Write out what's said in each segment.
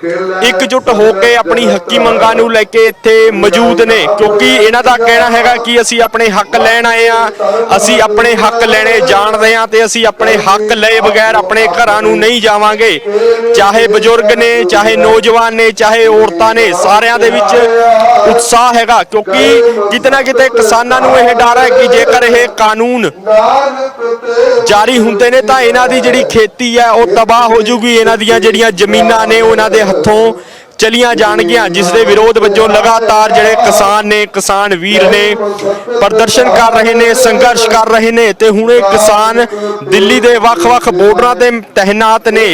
एकजुट होकर अपनी हक्की मंगां नूं लैके इत्थे मौजूद ने, क्योंकि इन्हां दा कहना हैगा कि असीं अपने हक लैण आए हां, असीं अपने हक लैणे जाणदे हां ते असीं अपने हक लए बगैर अपने घरां नूं नहीं जावांगे। चाहे बजुर्ग ने, चाहे नौजवान ने, चाहे औरतां ने, सारिਆਂ ਦੇ ਵਿੱਚ उत्साह हैगा, क्योंकि किते ना किते किसानां नूं इह डर है कि जेकर इह कानून जारी हुंदे ने तां इन्हां दी जिहड़ी खेती है ਉਹ तबाह हो जूगी, इन्हां ਦੀਆਂ ਜਿਹੜੀਆਂ ਜ਼ਮੀਨਾਂ ने ਉਹਨਾਂ ਦੇ हथों चलियां जाणगियां, जिस दे विरोध वजों लगातार जिहड़े किसान ने, किसान वीर ने प्रदर्शन कर रहे ने, संघर्ष कर रहे ने ते हुण इह किसान दिल्ली दे वख-वख बॉर्डरां ते तैनात ने।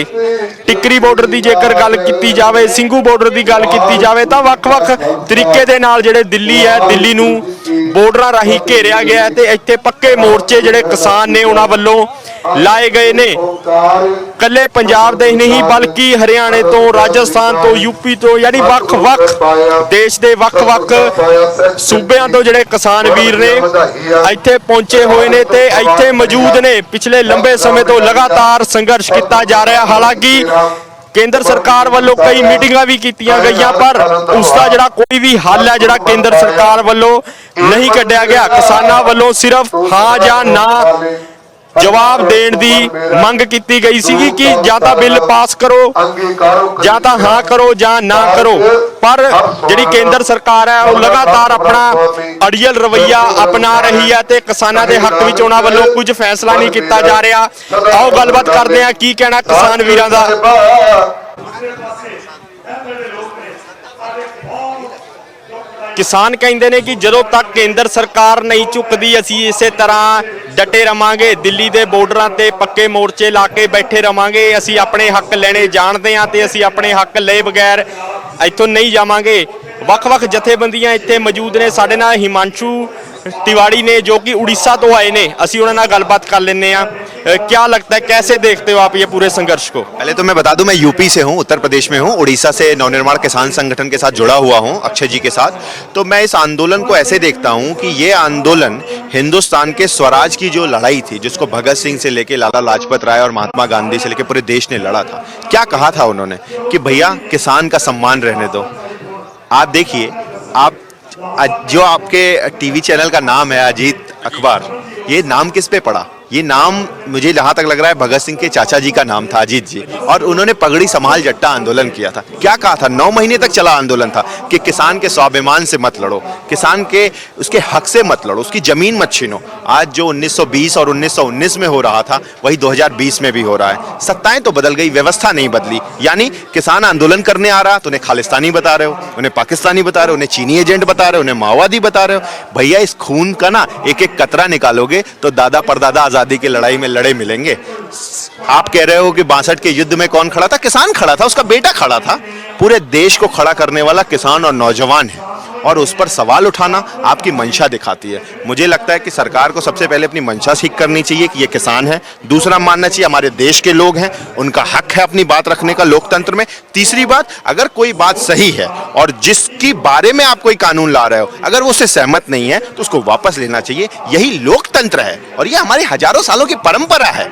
टिकरी बॉर्डर की जेकर गल की जाए, ਸਿੰਘੂ बॉर्डर की गल की जाए तो वख-वख तरीके दे नाल जिहड़े दिल्ली है, दिल्ली नूं बॉर्डरां राहीं घेरिया गया है ते इत्थे पक्के मोर्चे जिहड़े किसान ने उन्हां वल्लों लाए गए ने। कल्ले पंजाब दे नहीं बल्कि हरियाणे तो, राजस्थान तो, यूपी तो, यानी वख-वख देश दे वख-वख सूबਿਆਂ ਤੋਂ ਜਿਹੜੇ किसान वीर ने ਇੱਥੇ पहुंचे हुए ने ते ਇੱਥੇ मौजूद ने। पिछले लंबे समय तो लगातार संघर्ष किया जा रहा। हालांकि केंद्र सरकार वालों कई मीटिंगां भी कीतियां गईयां, पर उसका जिहड़ा कोई भी हल है जिहड़ा केंद्र सरकार वालों नहीं कढ़िया गया। किसानां वालों सिर्फ हाँ जां ना जवाब देण दी मंग की गई सी कि जां तां बिल पास करो, जां तां हाँ करो, जां ना करो। पर जिहड़ी केंद्र सरकार है वो लगातार अपना अड़ियल रवैया अपना रही है ते किसानां दे हक विच उन्हां वल्लों कुछ फैसला नहीं किया जा रहा। आओ गलबात करदे हां की कहना किसान वीरां दा। किसान कहते हैं कि जदों तक केंद्र सरकार नहीं झुकती असीं इसे तरह डटे रवांगे, दिल्ली के बॉर्डरां ते पक्के मोर्चे ला के बैठे रवांगे। असीं अपने हक लैणे जाणदे हां ते असीं अपने हक लए बगैर इत्थों नहीं जावांगे। वख-वख जथेबंदियां इत्थे मौजूद ने। साडे नाल हिमांशु तिवाड़ी ने जो कि उड़ीसा तो आए ने, असीं उन्हां नाल गलबात कर लेने आ। क्या लगता है, कैसे देखते हो आप ये पूरे संघर्ष को? पहले तो मैं बता दूं, मैं यूपी से हूं, उत्तर प्रदेश में हूं, उड़ीसा से नवनिर्माण किसान संगठन के साथ जुड़ा हुआ हूं, अक्षय जी के साथ। तो मैं इस आंदोलन को ऐसे देखता हूं कि ये आंदोलन हिंदुस्तान के स्वराज की जो लड़ाई थी, जिसको भगत सिंह से लेके लाला लाजपत राय और महात्मा गांधी से लेके पूरे देश ने लड़ा था। क्या कहा था उन्होंने कि भैया किसान का सम्मान रहने दो। आप देखिए, आप जो आपके टीवी चैनल का नाम है अजीत अखबार, ये नाम किस पे पड़ा? ये नाम मुझे जहाँ तक लग रहा है भगत सिंह के चाचा जी का नाम था, अजीत जी, और उन्होंने पगड़ी संभाल जट्टा आंदोलन किया था। क्या कहा था? 9 महीने तक चला आंदोलन था कि किसान के स्वाभिमान से मत लड़ो, किसान के उसके हक से मत लड़ो, उसकी जमीन मत छीनो। आज जो 1920 और 1919 में हो रहा था वही 2020 में भी हो रहा है। सत्ताएं तो बदल गई, व्यवस्था नहीं बदली। यानी किसान आंदोलन करने आ रहा तो उन्हें खालिस्तानी बता रहे हो, उन्हें पाकिस्तानी बता रहे हो, उन्हें चीनी एजेंट बता रहे हो, उन्हें माओवादी बता रहे हो। भैया इस खून का ना एक एक कतरा निकालोगे तो दादा परदादा आजादी की लड़ाई में लड़े मिलेंगे। आप कह रहे हो कि 62 के युद्ध में कौन खड़ा था? किसान खड़ा था, उसका बेटा खड़ा था। पूरे देश को खड़ा करने वाला किसान और नौजवान है, और उस पर सवाल उठाना आपकी मंशा दिखाती है। मुझे लगता है कि सरकार को सबसे पहले अपनी मंशा ठीक करनी चाहिए कि ये किसान है। दूसरा मानना चाहिए हमारे देश के लोग हैं, उनका हक है अपनी बात रखने का लोकतंत्र में। तीसरी बात, अगर कोई बात सही है और जिसकी बारे में आप कोई कानून ला रहे हो, अगर वो उससे सहमत नहीं है तो उसको वापस लेना चाहिए। यही लोकतंत्र है और ये हमारी हजारों सालों की परंपरा है,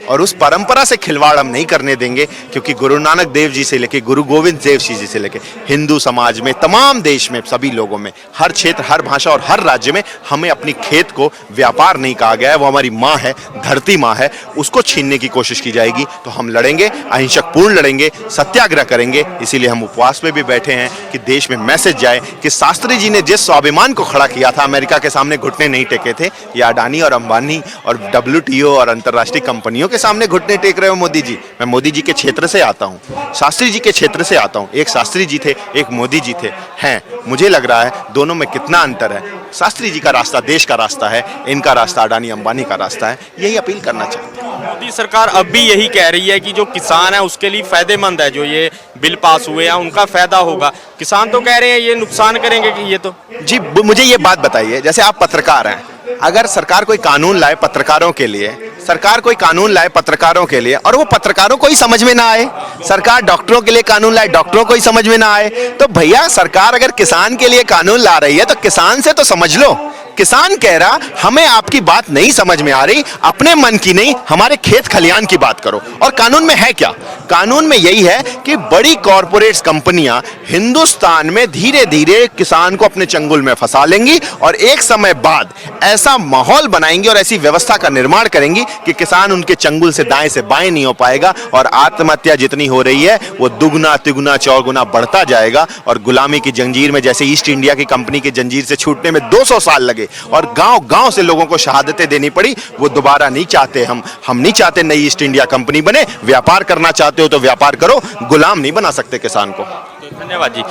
और उस परंपरा से खिलवाड़ हम नहीं करने देंगे। क्योंकि गुरु नानक देव जी से लेके गुरु गोविंद देव जी से लेके हिंदू समाज में, तमाम देश में, सभी लोगों में, हर क्षेत्र, हर भाषा और हर राज्य में हमें अपनी खेत को व्यापार नहीं कहा गया है। वो हमारी माँ है, धरती माँ है, उसको छीनने की कोशिश की जाएगी तो हम लड़ेंगे, अहिंसक पूर्ण लड़ेंगे, सत्याग्रह करेंगे। इसीलिए हम उपवास में भी बैठे हैं कि देश में मैसेज जाए कि शास्त्री जी ने जिस स्वाभिमान को खड़ा किया था, अमेरिका के सामने घुटने नहीं टेके थे, ये अडानी और अंबानी और WTO और अंतर्राष्ट्रीय कंपनियों के सामने घुटने टेक रहे हो मोदी जी। मैं मोदी जी के क्षेत्र से आता हूं, शास्त्री जी के क्षेत्र से आता हूं। एक शास्त्री जी थे, एक मोदी जी थे, हैं। मुझे लग रहा है दोनों में कितना अंतर है। शास्त्री जी का रास्ता देश का रास्ता है, इनका रास्ता अडानी अंबानी का रास्ता है। यही अपील करना चाहते हैं। मोदी सरकार अब भी यही कह रही है कि जो किसान है उसके लिए फायदेमंद है, जो ये बिल पास हुए हैं उनका फायदा होगा। किसान तो कह रहे हैं ये नुकसान करेंगे कि ये तो। जी मुझे ये बात बताइए, जैसे आप पत्रकार हैं, अगर सरकार कोई कानून लाए पत्रकारों के लिए, सरकार कोई कानून लाए पत्रकारों के लिए और वो पत्रकारों को ही समझ में ना आए, सरकार डॉक्टरों के लिए कानून लाए, डॉक्टरों को ही समझ में ना आए, तो भैया सरकार अगर किसान के लिए कानून ला रही है तो किसान से तो समझ लो, किसान कह रहा हमें आपकी बात नहीं समझ में आ रही, अपने मन की नहीं हमारे खेत खलियान की बात करो। और कानून में है क्या? कानून में यही है कि बड़ी कॉरपोरेट्स कंपनियां हिंदुस्तान में धीरे धीरे किसान को अपने चंगुल में फंसा लेंगी और एक समय बाद ऐसा माहौल बनाएंगी और ऐसी व्यवस्था का निर्माण करेंगी कि किसान उनके चंगुल से दाएं से बाएं नहीं हो पाएगा और आत्महत्या जितनी हो रही है वो दुगना तिगुना चौगुना बढ़ता जाएगा। और गुलामी की जंजीर में, जैसे ईस्ट इंडिया की कंपनी की जंजीर से छूटने में 200 साल लगे और गांव गांव से लोगों को शहादतें देनी पड़ी, वो दोबारा नहीं चाहते। हम नहीं चाहते नई ईस्ट इंडिया कंपनी बने। व्यापार करना चाहते हो तो व्यापार करो, गुलाम नहीं बना सकते किसान को। ਧੰਨਵਾਦ ਜੀ।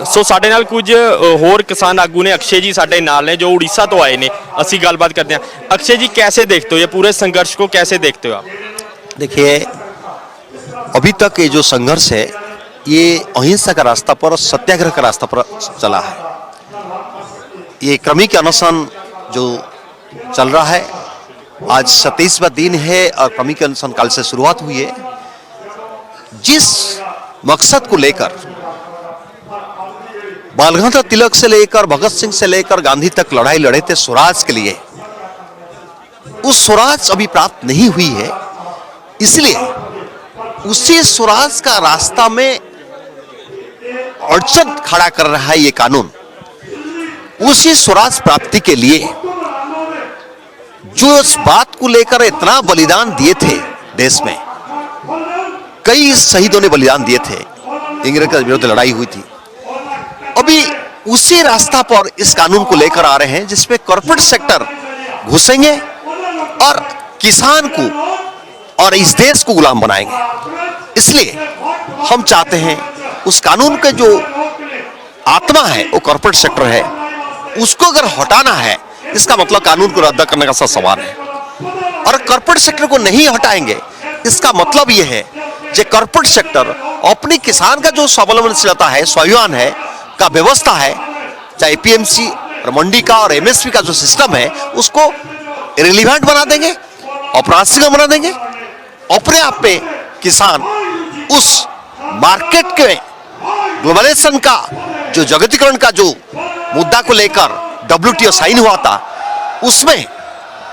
ਸੋ ਸਾਡੇ ਨਾਲ ਕੁਝ ਹੋਰ ਕਿਸਾਨ ਆਗੂ ਨੇ, ਅਕਸ਼ੇ ਜੀ ਸਾਡੇ ਨਾਲ ਨੇ ਜੋ ਉੜੀਸਾ ਤੋਂ ਆਏ ਨੇ, ਅਸੀਂ ਗੱਲਬਾत करते हैं। अक्षय जी, कैसे देखते हो ये पूरे संघर्ष को, कैसे देखते हो आप? देखिए, अभी तक ये जो संघर्ष है ये अहिंसा का रास्ता पर, सत्याग्रह का रास्ता पर चला है। ये क्रमिक अनशन जो चल रहा है, आज 27वां दिन है और क्रमिक अनशन काल से शुरुआत हुई है। जिस मकसद को लेकर बाल गंगाधर तिलक से लेकर भगत सिंह से लेकर गांधी तक लड़ाई लड़े थे स्वराज के लिए, उस स्वराज अभी प्राप्त नहीं हुई है। इसलिए उसी स्वराज का रास्ता में अड़चन खड़ा कर रहा है ये कानून। उसी स्वराज प्राप्ति के लिए जो इस बात को लेकर इतना बलिदान दिए थे, देश में कई शहीदों ने बलिदान दिए थे, इंग्रज के विरुद्ध लड़ाई हुई थी, अभी उसी रास्ता पर इस कानून को लेकर आ रहे हैं जिसमें कॉर्पोरेट सेक्टर घुसेंगे और किसान को और इस देश को गुलाम बनाएंगे। इसलिए हम चाहते हैं उस कानून के जो आत्मा है वो कॉर्पोरेट सेक्टर है, उसको अगर हटाना है, इसका मतलब कानून को रद्द करने का सा सवाल है। और कॉर्पोरेट सेक्टर को नहीं हटाएंगे, इसका मतलब यह है कि कॉर्पोरेट सेक्टर अपनी किसान का जो स्वावलंबनशीलता है, स्वाभिमान है का व्यवस्था है, चाहे एपीएमसी और मंडी का और एमएसपी का जो सिस्टम है, उसको रिलीवेंट बना देंगे, अपराधिक बना देंगे। अपने आप में किसान उस मार्केट के ग्लोबलाइजेशन का जो जगतीकरण का जो मुद्दा को लेकर WTO साइन हुआ था, उसमें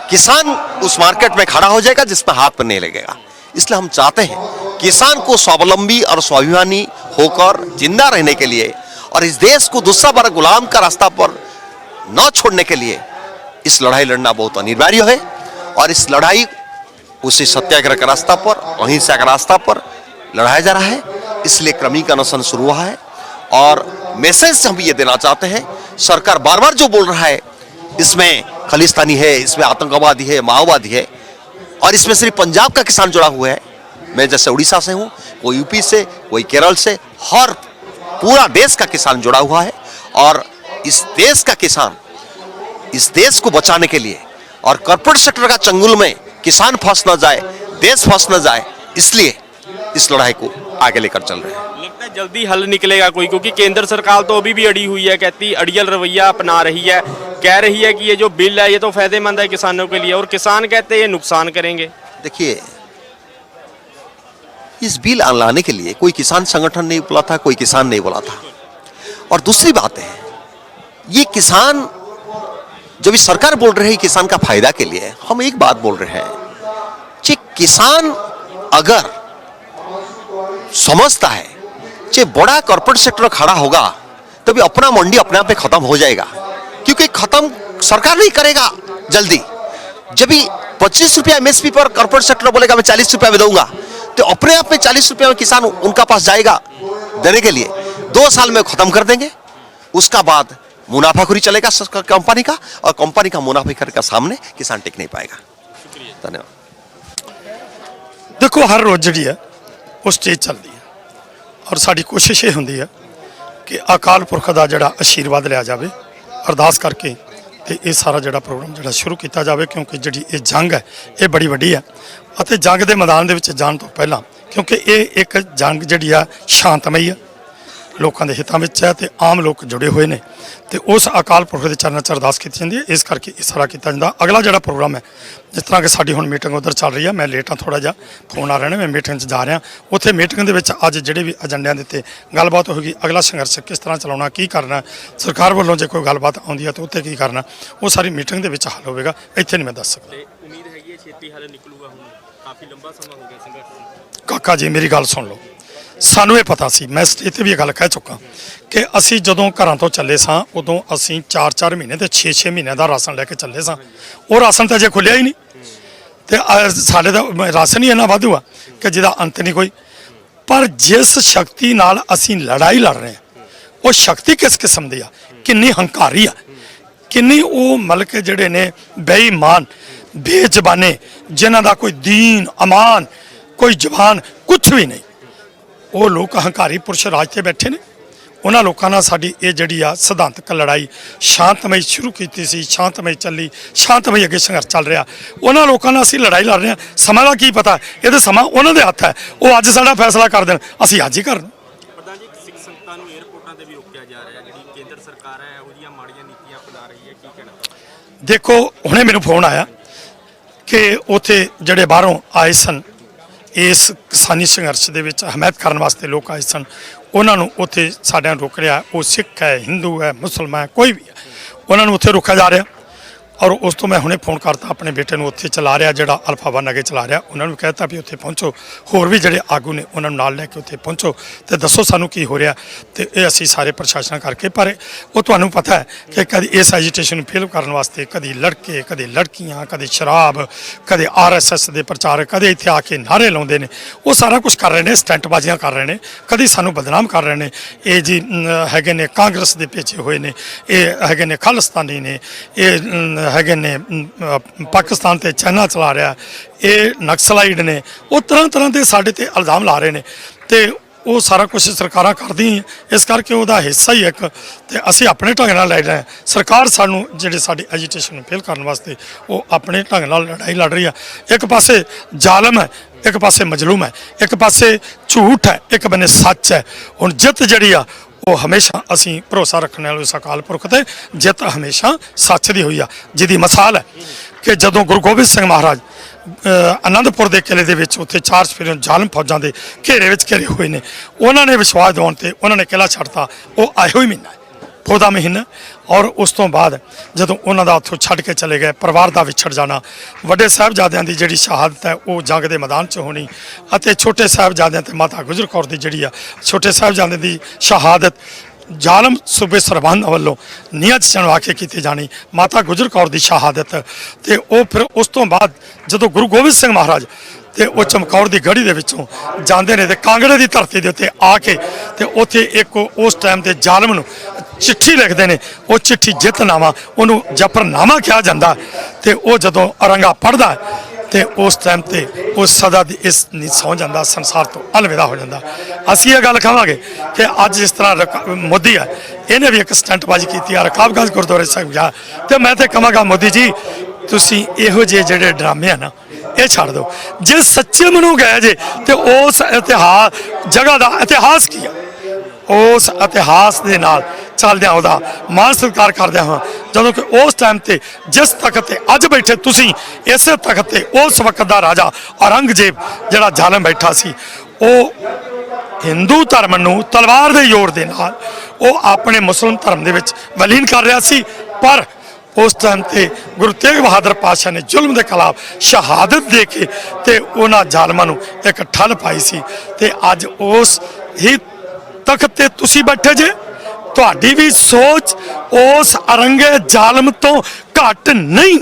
किसान उस मार्केट में खड़ा हो जाएगा जिसमें हाथ पर नहीं लगेगा। इसलिए हम चाहते हैं किसान को स्वावलंबी और स्वाभिमानी होकर जिंदा रहने के लिए और इस देश को दूसरा बार गुलाम का रास्ता पर न छोड़ने के लिए इस लड़ाई लड़ना बहुत अनिवार्य है। और इस लड़ाई उसी सत्याग्रह का रास्ता पर, अहिंसा का रास्ता पर लड़ाया जा रहा है। इसलिए क्रमिक अनशन शुरू हुआ है और मैसेज हम ये देना चाहते हैं, सरकार बार बार जो बोल रहा है इसमें खालिस्तानी है, इसमें आतंकवादी है, माओवादी है, और इसमें सिर्फ पंजाब का किसान जुड़ा हुआ है। मैं जैसे उड़ीसा से हूँ, कोई यूपी से, कोई केरल से, हर पूरा देश का किसान जुड़ा हुआ है। और इस देश का किसान इस देश को बचाने के लिए और कॉर्पोरेट सेक्टर का चंगुल में किसान फंस न जाए, देश फंस न जाए, इसलिए इस लड़ाई को आगे लेकर चल रहे हैं। लगता है जल्दी हल निकलेगा कोई, क्योंकि केंद्र सरकार तो अभी भी अड़ी हुई है, कहती अड़ियल रवैया अपना रही है, कह रही है कि ये जो बिल है ये तो फायदेमंद है किसानों के लिए, और किसान कहते हैं ये नुकसान करेंगे। देखिए, इस बिल लाने के लिए कोई किसान संगठन नहीं बोला था, कोई किसान नहीं बोला था। और दूसरी बात है, ये किसान जब इस सरकार बोल रही है किसान का फायदा के लिए, हम एक बात बोल रहे हैं कि किसान अगर समझता है कि बड़ा कॉर्पोरेट सेक्टर खड़ा होगा तभी अपना मंडी अपने आप में खत्म हो जाएगा, क्योंकि खत्म सरकार नहीं करेगा जल्दी। जब भी 25 रुपया एमएसपी पर कॉर्पोरेट सेक्टर बोलेगा मैं 40 रुपया में दूंगा, तो अपने आप में 40 रुपया में किसान उनका पास जाएगा देने के लिए। 2 साल में खत्म कर देंगे, उसका बाद मुनाफाखोरी चलेगा कंपनी का, और कंपनी का मुनाफाखोरी के सामने किसान टिक नहीं पाएगा। धन्यवाद। देखो, हर रोज जी है वो स्टेज चलती है और साड़ी कोशिश ये होंगी है कि अकाल पुरख का जोड़ा आशीर्वाद लिया जाए, अरदास करके तो ये सारा जोड़ा प्रोग्राम जोड़ा शुरू किया जाए, क्योंकि जी ये जंग है ये बड़ी वड्डी है। और जंग के मैदान के जाने तो पहला, क्योंकि ये एक जंग जी शांतमई है, ਲੋਕਾਂ ਦੇ ਹਿੱਤਾਂ ਵਿੱਚ ਹੈ ਤੇ ਆਮ ਲੋਕ ਜੁੜੇ ਹੋਏ ਨੇ ਤੇ ਉਸ ਅਕਾਲ ਪੁਰਖ ਦੇ ਚਰਨਾਂ 'ਚ ਅਰਦਾਸ ਕੀਤੀ ਜਾਂਦੀ ਹੈ। ਇਸ ਕਰਕੇ ਇਹ ਸਾਰਾ ਕੀਤਾ ਜਾਂਦਾ। ਅਗਲਾ ਜਿਹੜਾ ਪ੍ਰੋਗਰਾਮ ਹੈ, ਜਿਸ ਤਰ੍ਹਾਂ ਕਿ ਸਾਡੀ ਹੁਣ ਮੀਟਿੰਗ ਉੱਧਰ ਚੱਲ ਰਹੀ ਹੈ, ਮੈਂ ਲੇਟ ਹਾਂ ਥੋੜਾ ਜਿਹਾ, ਫੋਨ ਆ ਰਹੇ ਨੇ, ਮੈਂ ਮੀਟਿੰਗ 'ਚ ਜਾ ਰਿਹਾ। ਉੱਥੇ ਮੀਟਿੰਗ ਦੇ ਵਿੱਚ ਅੱਜ ਜਿਹੜੇ ਵੀ ਏਜੰਡਿਆਂ ਦੇ ਉੱਤੇ ਗੱਲਬਾਤ ਹੋਏਗੀ, ਅਗਲਾ ਸੰਘਰਸ਼ ਕਿਸ ਤਰ੍ਹਾਂ ਚਲਾਉਣਾ, ਕੀ ਕਰਨਾ, ਸਰਕਾਰ ਵੱਲੋਂ ਜੇ ਕੋਈ ਗੱਲਬਾਤ ਆਉਂਦੀ ਹੈ ਤਾਂ ਉੱਥੇ ਕੀ ਕਰਨਾ, ਉਹ ਸਾਰੀ ਮੀਟਿੰਗ ਦੇ ਵਿੱਚ ਹੱਲ ਹੋਵੇਗਾ। ਇੱਥੇ ਨਹੀਂ ਮੈਂ ਦੱਸ ਸਕਦਾ। ਉਮੀਦ ਹੈਗੀ ਹੈ ਛੇਤੀ ਹੱਲ ਨਿਕਲੂਗਾ। ਹੁਣ ਕਾਫੀ ਲੰਬਾ ਸਮਾਂ ਹੋ ਗਿਆ ਸੰਘਰਸ਼। ਕਾਕਾ ਜੀ ਮੇਰੀ ਗੱਲ ਸੁਣ ਲਓ, ਸਾਨੂੰ ਇਹ ਪਤਾ ਸੀ, ਮੈਂ ਸਟੇਜ ਤੇ ਵੀ ਇਹ ਗੱਲ ਕਹਿ ਚੁੱਕਾ ਕਿ ਅਸੀਂ ਜਦੋਂ ਘਰਾਂ ਤੋਂ ਚੱਲੇ ਸਾਂ ਉਦੋਂ ਅਸੀਂ 4-4 ਮਹੀਨੇ ਤੇ 6-6 ਮਹੀਨੇ ਦਾ ਰਾਸ਼ਨ ਲੈ ਕੇ ਚੱਲੇ ਸਾਂ। ਉਹ ਰਾਸ਼ਨ ਤਾਂ ਅਜੇ ਖੁੱਲਿਆ ਹੀ ਨਹੀਂ ਤੇ ਸਾਡੇ ਦਾ ਰਾਸ਼ਨ ਹੀ ਇੰਨਾ ਵਾਧੂ ਆ ਕਿ ਜਿਹਦਾ ਅੰਤ ਨਹੀਂ ਕੋਈ। ਪਰ ਜਿਸ ਸ਼ਕਤੀ ਨਾਲ ਅਸੀਂ ਲੜਾਈ ਲੜ ਰਹੇ ਹਾਂ, ਉਹ ਸ਼ਕਤੀ ਕਿਸ ਕਿਸਮ ਦੀ ਆ, ਕਿੰਨੀ ਹੰਕਾਰੀ ਆ, ਕਿੰਨੀ ਉਹ ਮਲਕ ਜਿਹੜੇ ਨੇ ਬੇਈਮਾਨ ਬੇਜ਼ਬਾਨੇ, ਜਿਨ੍ਹਾਂ ਦਾ ਕੋਈ ਦੀਨ ਅਮਾਨ ਕੋਈ ਜ਼ਬਾਨ ਕੁਛ ਵੀ ਨਹੀਂ, ਉਹ ਲੋਕ ਹੰਕਾਰੀ ਪੁਰਸ਼ ਰਾਜ ਤੇ ਬੈਠੇ ਨੇ। ਉਹਨਾਂ ਲੋਕਾਂ ਨਾਲ ਸਾਡੀ ਇਹ ਜਿਹੜੀ ਆ ਸਿਧਾਂਤਕ ਲੜਾਈ ਸ਼ਾਂਤਮਈ ਸ਼ੁਰੂ ਕੀਤੀ ਸੀ, ਸ਼ਾਂਤਮਈ ਚੱਲੀ, ਸ਼ਾਂਤਮਈ ਅੱਗੇ ਸੰਘਰਸ਼ ਚੱਲ ਰਿਹਾ। ਉਹਨਾਂ ਲੋਕਾਂ ਨਾਲ ਅਸੀਂ ਲੜਾਈ ਲੜ ਰਹੇ ਹਾਂ। ਸਮਾਂ ਦਾ ਕੀ ਪਤਾ, ਇਹ ਤਾਂ ਸਮਾਂ ਉਹਨਾਂ ਦੇ ਹੱਥ ਹੈ। ਉਹ ਅੱਜ ਸਾਡਾ ਫੈਸਲਾ ਕਰ ਦੇਣ, ਅਸੀਂ ਅੱਜ ਹੀ ਕਰਨ। ਪ੍ਰਧਾਨ ਜੀ, ਸਿੱਖ ਸੰਗਤਾਂ ਨੂੰ ਏਅਰਪੋਰਟਾਂ ਤੇ ਵੀ ਰੋਕਿਆ ਜਾ ਰਿਹਾ, ਜਿਹੜੀ ਕੇਂਦਰ ਸਰਕਾਰ ਹੈ ਇਹੋ ਜਿਹੀਆਂ ਮਾੜੀਆਂ ਨੀਤੀਆਂ ਅਪਣਾ ਰਹੀ ਹੈ, ਕੀ ਕਹਿਣਾ? ਦੇਖੋ, ਹੁਣੇ ਮੈਨੂੰ ਫੋਨ ਆਇਆ ਕਿ ਉੱਥੇ ਜਿਹੜੇ ਬਾਹਰੋਂ ਆਏ ਸਨ, ਇਸ ਕਿਸਾਨੀ ਸੰਘਰਸ਼ ਦੇ ਵਿੱਚ ਹਮਾਇਤ ਕਰਨ ਵਾਸਤੇ ਲੋਕ ਆਏ ਸਨ, ਉਹਨਾਂ ਨੂੰ ਉੱਥੇ ਸਾਡਿਆਂ ਨੂੰ ਰੋਕ ਰਿਹਾ। ਉਹ ਸਿੱਖ ਹੈ, ਹਿੰਦੂ ਹੈ, ਮੁਸਲਮਾਨ, ਕੋਈ ਵੀ ਹੈ, ਉਹਨਾਂ ਨੂੰ ਉੱਥੇ ਰੋਕਿਆ ਜਾ ਰਿਹਾ। ਔਰ ਉਸ ਤੋਂ ਮੈਂ ਹੁਣੇ ਫੋਨ ਕਰਤਾ ਆਪਣੇ ਬੇਟੇ ਨੂੰ, ਉੱਥੇ ਚਲਾ ਰਿਹਾ ਜਿਹੜਾ ਅਲਫਾ ਵਨ ਅੱਗੇ ਚਲਾ ਰਿਹਾ, ਉਹਨਾਂ ਨੂੰ ਕਹਿਤਾ ਵੀ ਉੱਥੇ ਪਹੁੰਚੋ, ਹੋਰ ਵੀ ਜਿਹੜੇ ਆਗੂ ਨੇ ਉਹਨਾਂ ਨੂੰ ਨਾਲ ਲੈ ਕੇ ਉੱਥੇ ਪਹੁੰਚੋ ਤੇ ਦੱਸੋ ਸਾਨੂੰ ਕੀ ਹੋ ਰਿਹਾ। ਤੇ ਇਹ ਅਸੀਂ ਸਾਰੇ ਪ੍ਰਸ਼ਾਸਨ ਕਰਕੇ, ਪਰ ਉਹ ਤੁਹਾਨੂੰ ਪਤਾ ਹੈ ਕਿ ਕਦੀ ਇਸ ਐਜੀਟੇਸ਼ਨ ਨੂੰ ਫੇਲ ਕਰਨ ਵਾਸਤੇ ਕਦੀ ਲੜਕੇ, ਕਦੇ ਲੜਕੀਆਂ, ਕਦੇ ਸ਼ਰਾਬ, ਕਦੇ RSS ਦੇ ਪ੍ਰਚਾਰਕ, ਕਦੇ ਇੱਥੇ ਆ ਕੇ ਨਾਅਰੇ ਲਾਉਂਦੇ ਨੇ। ਉਹ ਸਾਰਾ ਕੁਝ ਕਰ ਰਹੇ ਨੇ, ਸਟੰਟਬਾਜ਼ੀਆਂ ਕਰ ਰਹੇ ਨੇ, ਕਦੀ ਸਾਨੂੰ ਬਦਨਾਮ ਕਰ ਰਹੇ ਨੇ। ਇਹ ਜੀ ਹੈਗੇ ਨੇ ਕਾਂਗਰਸ ਦੇ ਭੇਜੇ ਹੋਏ ਨੇ, ਇਹ ਹੈਗੇ ਨੇ ਖਾਲਿਸਤਾਨੀ ਨੇ, ਇਹ ਹੈਗੇ ਨੇ ਪਾਕਿਸਤਾਨ ਤੇ ਚਾਈਨਾ ਚਲਾ ਰਿਹਾ, ਇਹ ਨਕਸਲਾਈਡ ਨੇ। ਉਹ ਤਰ੍ਹਾਂ ਤਰ੍ਹਾਂ ਦੇ ਸਾਡੇ ਤੇ ਇਲਜ਼ਾਮ ਲਾ ਰਹੇ ਨੇ ਤੇ ਉਹ ਸਾਰਾ ਕੁਝ ਸਰਕਾਰਾਂ ਕਰਦੀਆਂ। ਇਸ ਕਰਕੇ ਉਹਦਾ ਹਿੱਸਾ ਹੀ ਇੱਕ, ਤੇ ਅਸੀਂ ਆਪਣੇ ਢੰਗ ਨਾਲ ਲੜ ਰਹੇ ਹਾਂ। ਸਰਕਾਰ ਸਾਨੂੰ ਜਿਹੜੇ ਸਾਡੀ ਐਜੀਟੇਸ਼ਨ ਨੂੰ ਫੇਲ ਕਰਨ ਵਾਸਤੇ ਉਹ ਆਪਣੇ ਢੰਗ ਨਾਲ ਲੜਾਈ ਲੜ ਰਹੀ ਆ। ਇੱਕ ਪਾਸੇ ਜ਼ਾਲਮ ਹੈ, ਇੱਕ ਪਾਸੇ ਮਜ਼ਲੂਮ ਹੈ, ਇੱਕ ਪਾਸੇ ਝੂਠ ਹੈ, ਇੱਕ ਬੰਨੇ ਸੱਚ ਹੈ। ਹੁਣ ਜਿੱਤ ਜਿਹੜੀ ਆ ਉਹ ਹਮੇਸ਼ਾ ਅਸੀਂ ਭਰੋਸਾ ਰੱਖਣ ਵਾਲੇ ਉਸ ਅਕਾਲ ਪੁਰਖ ਤੇ, ਜਿੱਤ ਹਮੇਸ਼ਾ ਸੱਚ ਦੀ ਹੋਈ ਆ। ਜਿਹਦੀ ਮਿਸਾਲ ਹੈ ਕਿ ਜਦੋਂ ਗੁਰੂ ਗੋਬਿੰਦ ਸਿੰਘ ਮਹਾਰਾਜ ਆਨੰਦਪੁਰ ਦੇ ਕਿਲੇ ਦੇ ਵਿੱਚ ਉੱਥੇ 4 ਸਫੇਰਿਆਂ ਜ਼ਾਲਮ ਫੌਜਾਂ ਦੇ ਘੇਰੇ ਵਿੱਚ ਘਿਰੇ ਹੋਏ ਨੇ, ਉਹਨਾਂ ਨੇ ਵਿਸ਼ਵਾਸ ਦਿਵਾਉਣ ਤੇ ਉਹਨਾਂ ਨੇ ਕਿਲਾ ਛੱਡਤਾ। ਉਹ ਆਇਓ ਹੀ ਮਹੀਨਾ ਪੋਹ ਦਾ ਮਹੀਨਾ। ਔਰ ਉਸ ਤੋਂ ਬਾਅਦ ਜਦੋਂ ਉਹਨਾਂ ਦਾ ਉੱਥੋਂ ਛੱਡ ਕੇ ਚਲੇ ਗਏ, ਪਰਿਵਾਰ ਦਾ ਵਿਛੜ ਜਾਣਾ, ਵੱਡੇ ਸਾਹਿਬਜ਼ਾਦਿਆਂ ਦੀ ਜਿਹੜੀ ਸ਼ਹਾਦਤ ਹੈ ਉਹ ਜੰਗ ਦੇ ਮੈਦਾਨ 'ਚ ਹੋਣੀ, ਅਤੇ ਛੋਟੇ ਸਾਹਿਬਜ਼ਾਦਿਆਂ ਤੇ ਮਾਤਾ ਗੁਜਰ ਕੌਰ ਦੀ ਜਿਹੜੀ ਆ ਛੋਟੇ ਸਾਹਿਬਜ਼ਾਦਿਆਂ ਦੀ ਸ਼ਹਾਦਤ ਜ਼ਾਲਮ ਸੂਬੇ ਸਰਬੰਧ ਵੱਲੋਂ ਨੀਅਤ ਚਣਵਾ ਕੇ ਕੀਤੀ ਜਾਣੀ, ਮਾਤਾ ਗੁਜਰ ਕੌਰ ਦੀ ਸ਼ਹਾਦਤ। ਤੇ ਉਹ ਫਿਰ ਉਸ ਤੋਂ ਬਾਅਦ ਜਦੋਂ ਗੁਰੂ ਗੋਬਿੰਦ ਸਿੰਘ ਮਹਾਰਾਜ ਤੇ ਉਹ ਚਮਕੌਰ ਦੀ ਗੜੀ ਦੇ ਵਿੱਚੋਂ ਜਾਂਦੇ ਨੇ ਤੇ ਕਾਂਗੜੇ ਦੀ ਧਰਤੀ ਦੇ ਉੱਤੇ ਆ ਕੇ ਤੇ ਉੱਥੇ ਇੱਕ ਉਸ ਟਾਈਮ ਦੇ ਜ਼ਾਲਮ ਨੂੰ ਚਿੱਠੀ ਲਿਖਦੇ ਨੇ। ਉਹ ਚਿੱਠੀ ਜਿੱਤਨਾਮਾ, ਉਹਨੂੰ ਜਫਰਨਾਮਾ ਕਿਹਾ ਜਾਂਦਾ। ਤੇ ਉਹ ਜਦੋਂ ਔਰੰਗਾ ਪੜ੍ਹਦਾ ਤੇ ਉਸ ਟਾਈਮ ਤੇ ਉਹ ਸਦਾ ਦੀ ਇਸ ਨਹੀਂ ਸੌਂ ਜਾਂਦਾ, ਸੰਸਾਰ ਤੋਂ ਅਲਵਿਦਾ ਹੋ ਜਾਂਦਾ। ਅਸੀਂ ਇਹ ਗੱਲ ਕਹਾਂਗੇ ਕਿ ਅੱਜ ਜਿਸ ਤਰ੍ਹਾਂ ਮੋਦੀ ਹੈ, ਇਹਨੇ ਵੀ ਇੱਕ ਸਟੰਟਬਾਜ਼ੀ ਕੀਤੀ ਆ ਰਕਾਬਗੰਜ ਗੁਰਦੁਆਰੇ ਸਾਹਿਬ ਜਾ। ਤੇ ਮੈਂ ਤੇ ਕਹਾਂਗਾ ਮੋਦੀ ਜੀ, ਤੁਸੀਂ ਇਹੋ ਜਿਹੇ ਜਿਹੜੇ ਡਰਾਮੇ ਆ ਨਾ ਇਹ ਛੱਡ ਦਿਓ। ਜੇ ਸੱਚੇ ਮਨੋਂ ਗਏ ਜੇ ਤੇ ਉਸ ਇਤਿਹਾਸ ਜਗ੍ਹਾ ਦਾ ਇਤਿਹਾਸ ਕੀ ਆ, ਉਸ ਇਤਿਹਾਸ ਦੇ ਨਾਲ ਚੱਲਦਿਆਂ ਉਹਦਾ ਮਾਣ ਸਤਿਕਾਰ ਕਰਦਿਆਂ ਹਾਂ। ਜਦੋਂ ਕਿ ਉਸ ਟਾਈਮ ਤੇ ਜਿਸ ਤਖਤ ਤੇ ਅੱਜ ਬੈਠੇ ਤੁਸੀਂ, ਇਸੇ ਤਖਤ ਤੇ ਉਸ ਵਕਤ ਦਾ ਰਾਜਾ ਔਰੰਗਜ਼ੇਬ ਜਿਹੜਾ ਜ਼ਾਲਮ ਬੈਠਾ ਸੀ, ਉਹ ਹਿੰਦੂ ਧਰਮ ਨੂੰ ਤਲਵਾਰ ਦੇ ਜ਼ੋਰ ਦੇ ਨਾਲ ਉਹ ਆਪਣੇ ਮੁਸਲਮਾਨ ਧਰਮ ਦੇ ਵਿੱਚ ਵਿਲੀਨ ਕਰ ਰਿਹਾ ਸੀ। ਪਰ ਉਸ ਟਾਈਮ ਤੇ ਗੁਰੂ ਤੇਗ ਬਹਾਦਰ ਪਾਤਸ਼ਾਹ ਨੇ ਜ਼ੁਲਮ ਦੇ ਖਿਲਾਫ ਸ਼ਹਾਦਤ ਦੇ ਕੇ ਤੇ ਉਹਨਾਂ ਜ਼ਾਲਮਾਂ ਨੂੰ ਇੱਕ ਠੱਲ ਪਾਈ ਸੀ। ਤੇ ਅੱਜ ਉਸ ਹੀ ਤਖਤ ਤੇ ਤੁਸੀਂ ਬੈਠੇ ਜੇ, ਤੁਹਾਡੀ ਵੀ ਸੋਚ ਉਸ ਅਰੰਗੇ ਜ਼ਾਲਮ ਤੋਂ ਘੱਟ ਨਹੀਂ।